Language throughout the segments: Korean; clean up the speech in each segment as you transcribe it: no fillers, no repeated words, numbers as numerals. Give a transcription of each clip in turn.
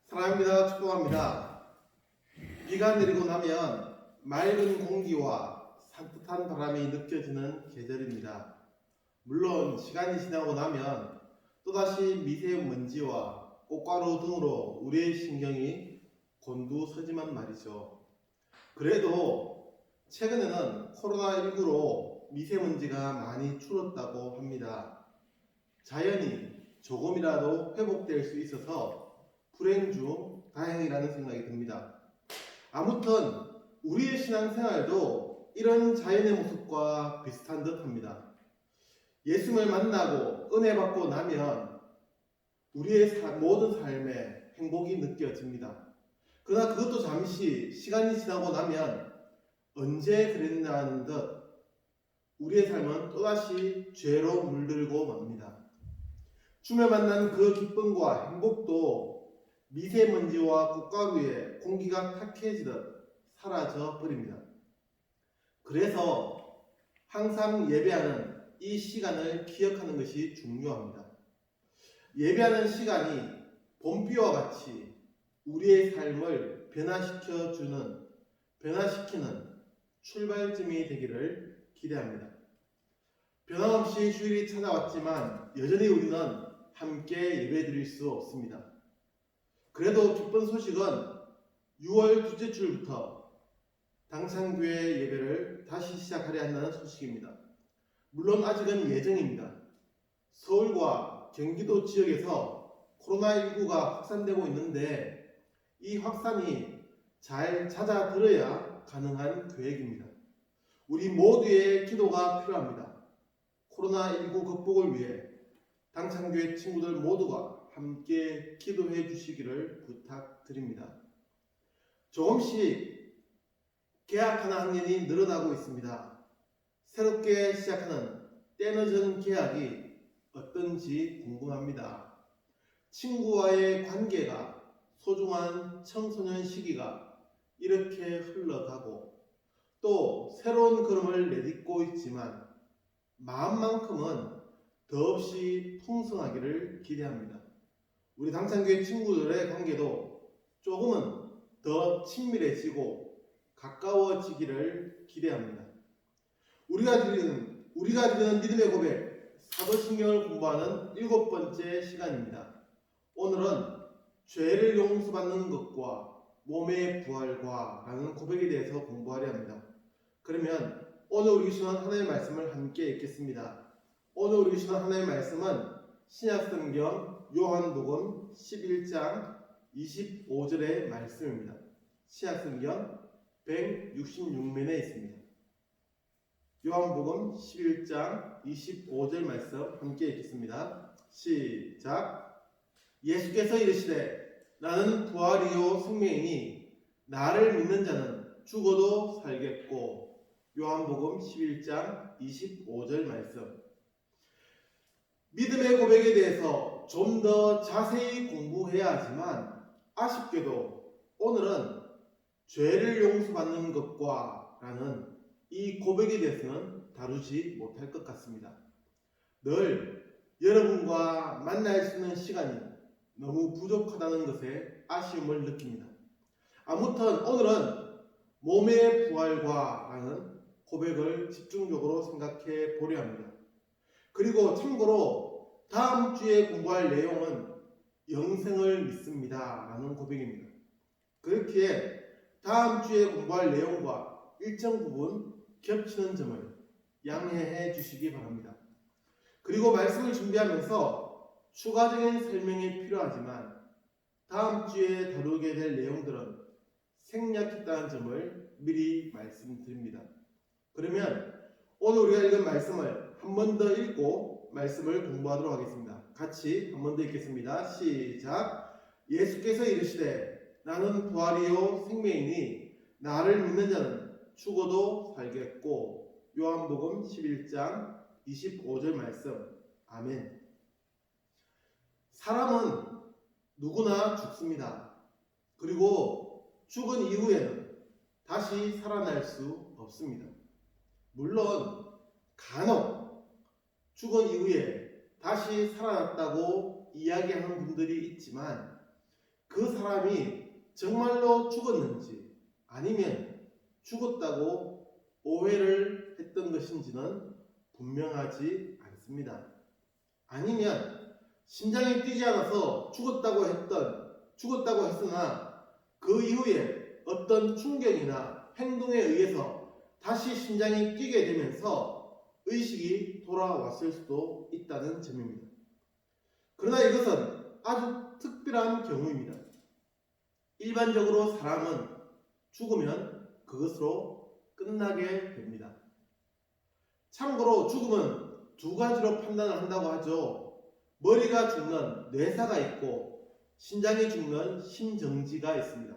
사랑합니다. 축복합니다. 비가 내리고 나면 맑은 공기와 산뜻한 바람이 느껴지는 계절입니다. 물론 시간이 지나고 나면 또다시 미세먼지와 꽃가루 등으로 우리의 신경이 곤두서지만 말이죠. 그래도 최근에는 코로나19로 미세먼지가 많이 줄었다고 합니다. 자연이 조금이라도 회복될 수 있어서 불행 중 다행이라는 생각이 듭니다. 아무튼 우리의 신앙생활도 이런 자연의 모습과 비슷한 듯 합니다. 예수님을 만나고 은혜 받고 나면 우리의 모든 삶에 행복이 느껴집니다. 그러나 그것도 잠시 시간이 지나고 나면 언제 그랬냐는 듯 우리의 삶은 또다시 죄로 물들고 맙니다. 주님을 만난 그 기쁨과 행복도 미세먼지와 꽃가루에 공기가 탁해지듯 사라져 버립니다. 그래서 항상 예배하는 이 시간을 기억하는 것이 중요합니다. 예배하는 시간이 봄비와 같이 우리의 삶을 변화시키는 출발점이 되기를 기대합니다. 변함없이 휴일이 찾아왔지만 여전히 우리는 함께 예배드릴 수 없습니다. 그래도 기쁜 소식은 6월 둘째 주부터 당창교회 예배를 다시 시작하려 한다는 소식입니다. 물론 아직은 예정입니다. 서울과 경기도 지역에서 코로나19가 확산되고 있는데 이 확산이 잘 잦아들어야 가능한 계획입니다. 우리 모두의 기도가 필요합니다. 코로나19 극복을 위해 당창교회 친구들 모두가 함께 기도해 주시기를 부탁드립니다. 조금씩 계약하는 학년이 늘어나고 있습니다. 새롭게 시작하는 때늦은 계약이 어떤지 궁금합니다. 친구와의 관계가 소중한 청소년 시기가 이렇게 흘러가고 또 새로운 걸음을 내딛고 있지만 마음만큼은 더없이 풍성하기를 기대합니다. 우리 당창교회 친구들의 관계도 조금은 더 친밀해지고 가까워지기를 기대합니다. 우리가 드리는 믿음의 고백, 사도신경을 공부하는 7번째 시간입니다. 오늘은 죄를 용서받는 것과 몸의 부활과 라는 고백에 대해서 공부하려 합니다. 그러면 오늘 우리 주시는 하나님의 말씀을 함께 읽겠습니다. 오늘 우리 주시는 하나님의 말씀은 신약성경 요한복음 11장 25절의 말씀입니다. 신약성경 166면에 있습니다. 요한복음 11장 25절 말씀 함께 읽겠습니다. 시작. 예수께서 이르시되 나는 부활이요 생명이니 나를 믿는 자는 죽어도 살겠고. 요한복음 11장 25절 말씀. 믿음의 고백에 대해서 좀 더 자세히 공부해야 하지만 아쉽게도 오늘은 죄를 용서받는 것과 라는 이 고백에 대해서는 다루지 못할 것 같습니다. 늘 여러분과 만날 수 있는 시간이 너무 부족하다는 것에 아쉬움을 느낍니다. 아무튼 오늘은 몸의 부활과 라는 고백을 집중적으로 생각해 보려 합니다. 그리고 참고로 다음 주에 공부할 내용은 영생을 믿습니다 라는 고백입니다. 그렇기에 다음 주에 공부할 내용과 일정 부분 겹치는 점을 양해해 주시기 바랍니다. 그리고 말씀을 준비하면서 추가적인 설명이 필요하지만 다음 주에 다루게 될 내용들은 생략했다는 점을 미리 말씀드립니다. 그러면 오늘 우리가 읽은 말씀을 한 번 더 읽고 말씀을 공부하도록 하겠습니다. 같이 한 번 더 읽겠습니다. 시작. 예수께서 이르시되 나는 부활이요 생명이니 나를 믿는 자는 죽어도 살겠고. 요한복음 11장 25절 말씀. 아멘. 사람은 누구나 죽습니다. 그리고 죽은 이후에는 다시 살아날 수 없습니다. 물론 간혹 죽은 이후에 다시 살아났다고 이야기하는 분들이 있지만 그 사람이 정말로 죽었는지 아니면 죽었다고 오해를 했던 것인지는 분명하지 않습니다. 아니면 심장이 뛰지 않아서 죽었다고 했으나 그 이후에 어떤 충격이나 행동에 의해서 다시 심장이 뛰게 되면서 의식이 돌아왔을 수도 있다는 점입니다. 그러나 이것은 아주 특별한 경우입니다. 일반적으로 사람은 죽으면 그것으로 끝나게 됩니다. 참고로 죽음은 두 가지로 판단을 한다고 하죠. 머리가 죽는 뇌사가 있고 심장이 죽는 심정지가 있습니다.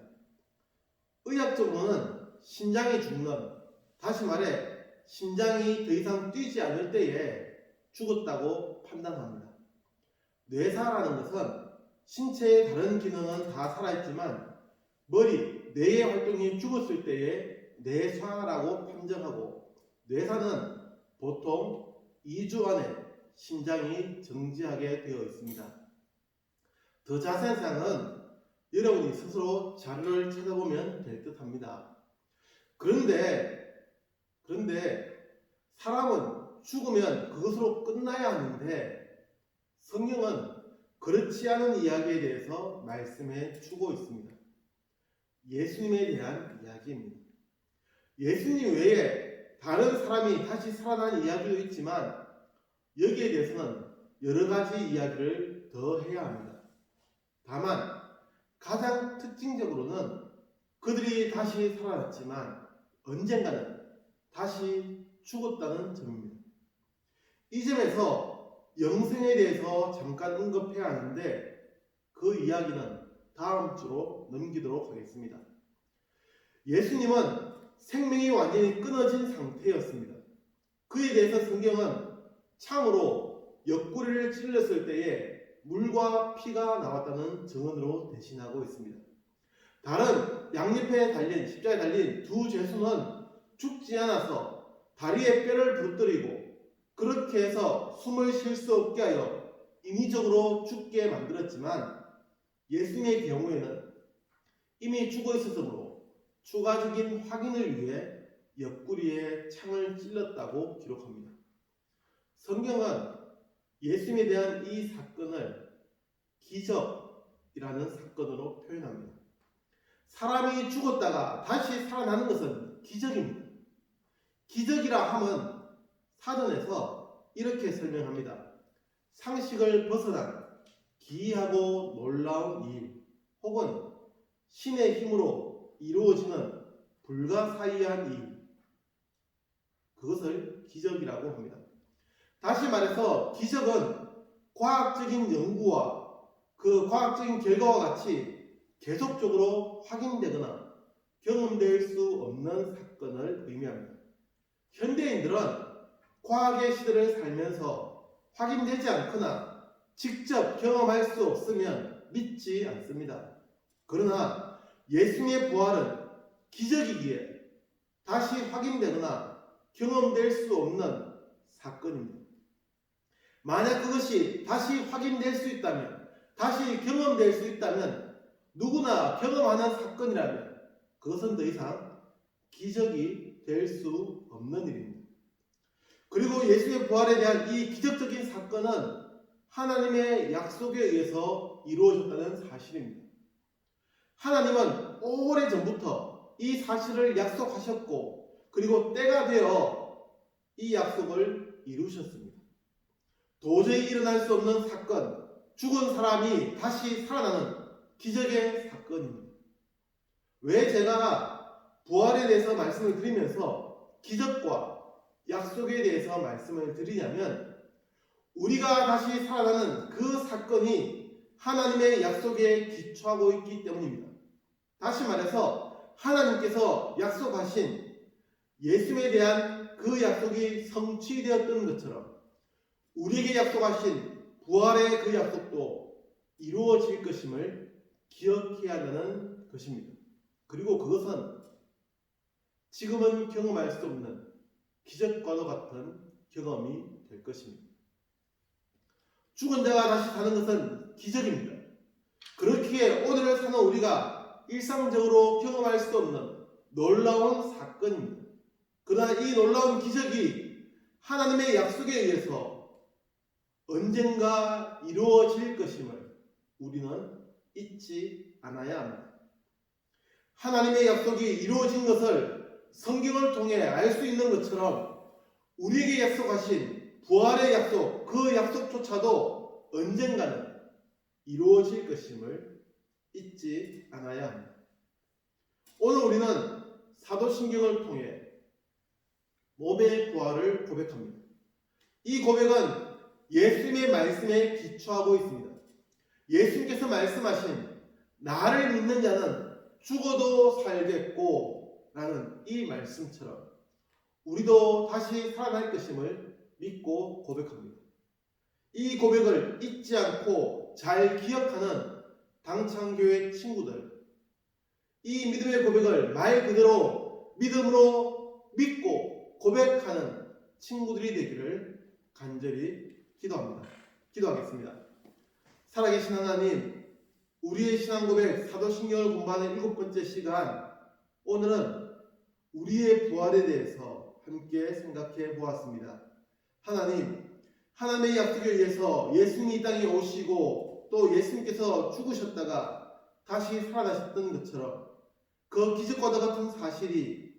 의학적으로는 심장이 죽는, 다시 말해 심장이 더 이상 뛰지 않을 때에 죽었다고 판단합니다. 뇌사라는 것은 신체의 다른 기능은 다 살아있지만 머리, 뇌의 활동이 죽었을 때에 뇌사라고 판정하고, 뇌사는 보통 2주 안에 심장이 정지하게 되어 있습니다. 더 자세한 사항은 여러분이 스스로 자료를 찾아보면 될 듯합니다. 그런데 사람은 죽으면 그것으로 끝나야 하는데 성경은 그렇지 않은 이야기에 대해서 말씀해 주고 있습니다. 예수님에 대한 이야기입니다. 예수님 외에 다른 사람이 다시 살아난 이야기도 있지만 여기에 대해서는 여러 가지 이야기를 더 해야 합니다. 다만 가장 특징적으로는 그들이 다시 살아났지만 언젠가는 다시 죽었다는 점입니다. 이 점에서 영생에 대해서 잠깐 언급해야 하는데 그 이야기는 다음 주로 넘기도록 하겠습니다. 예수님은 생명이 완전히 끊어진 상태였습니다. 그에 대해서 성경은 창으로 옆구리를 찔렀을 때에 물과 피가 나왔다는 증언으로 대신하고 있습니다. 다른 양옆에 달린, 십자가에 달린 두 죄수는 죽지 않아서 다리에 뼈를 부러뜨리고 그렇게 해서 숨을 쉴 수 없게 하여 인위적으로 죽게 만들었지만 예수님의 경우에는 이미 죽어 있었으므로 추가적인 확인을 위해 옆구리에 창을 찔렀다고 기록합니다. 성경은 예수님에 대한 이 사건을 기적이라는 사건으로 표현합니다. 사람이 죽었다가 다시 살아나는 것은 기적입니다. 기적이라 함은 사전에서 이렇게 설명합니다. 상식을 벗어난 기이하고 놀라운 일, 혹은 신의 힘으로 이루어지는 불가사의한 일, 그것을 기적이라고 합니다. 다시 말해서 기적은 과학적인 연구와 그 과학적인 결과와 같이 계속적으로 확인되거나 경험될 수 없는 사건을 의미합니다. 현대인들은 과학의 시대를 살면서 확인되지 않거나 직접 경험할 수 없으면 믿지 않습니다. 그러나 예수님의 부활은 기적이기에 다시 확인되거나 경험될 수 없는 사건입니다. 만약 그것이 다시 확인될 수 있다면, 다시 경험될 수 있다면, 누구나 경험하는 사건이라면 그것은 더 이상 기적이 될 수 없는 일입니다. 그리고 예수의 부활에 대한 이 기적적인 사건은 하나님의 약속에 의해서 이루어졌다는 사실입니다. 하나님은 오래전부터 이 사실을 약속하셨고 그리고 때가 되어 이 약속을 이루셨습니다. 도저히 일어날 수 없는 사건, 죽은 사람이 다시 살아나는 기적의 사건입니다. 왜 제가 부활에 대해서 말씀을 드리면서 기적과 약속에 대해서 말씀을 드리냐면, 우리가 다시 살아나는 그 사건이 하나님의 약속에 기초하고 있기 때문입니다. 다시 말해서 하나님께서 약속하신 예수에 대한 그 약속이 성취되었던 것처럼 우리에게 약속하신 부활의 그 약속도 이루어질 것임을 기억해야 한다는 것입니다. 그리고 그것은 지금은 경험할 수 없는 기적과도 같은 경험이 될 것입니다. 죽은 자가 다시 사는 것은 기적입니다. 그렇게 그렇기에 오늘을 사는 우리가 일상적으로 경험할 수 없는 놀라운 사건입니다. 그러나 이 놀라운 기적이 하나님의 약속에 의해서 언젠가 이루어질 것임을 우리는 잊지 않아야 합니다. 하나님의 약속이 이루어진 것을 성경을 통해 알 수 있는 것처럼 우리에게 약속하신 부활의 약속, 그 약속조차도 언젠가는 이루어질 것임을 잊지 않아야 합니다. 오늘 우리는 사도신경을 통해 몸의 부활을 고백합니다. 이 고백은 예수님의 말씀에 기초하고 있습니다. 예수님께서 말씀하신 나를 믿는 자는 죽어도 살겠고 라는 이 말씀처럼 우리도 다시 살아날 것임을 믿고 고백합니다. 이 고백을 잊지 않고 잘 기억하는 당창교회 친구들, 이 믿음의 고백을 말 그대로 믿음으로 믿고 고백하는 친구들이 되기를 간절히 기도하겠습니다. 살아계신 하나님, 우리의 신앙 고백 사도신경을 공부하는 7번째 시간, 오늘은 우리의 부활에 대해서 함께 생각해 보았습니다. 하나님, 하나님의 약속에 의해서 예수님이 이 땅에 오시고 또 예수님께서 죽으셨다가 다시 살아나셨던 것처럼 그 기적과도 같은 사실이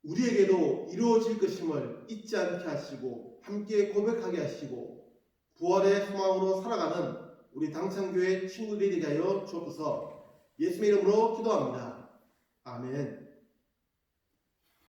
우리에게도 이루어질 것임을 잊지 않게 하시고 함께 고백하게 하시고 부활의 소망으로 살아가는 우리 당창교회 친구들이 되게 하여 주옵소서. 예수님의 이름으로 기도합니다. 아멘.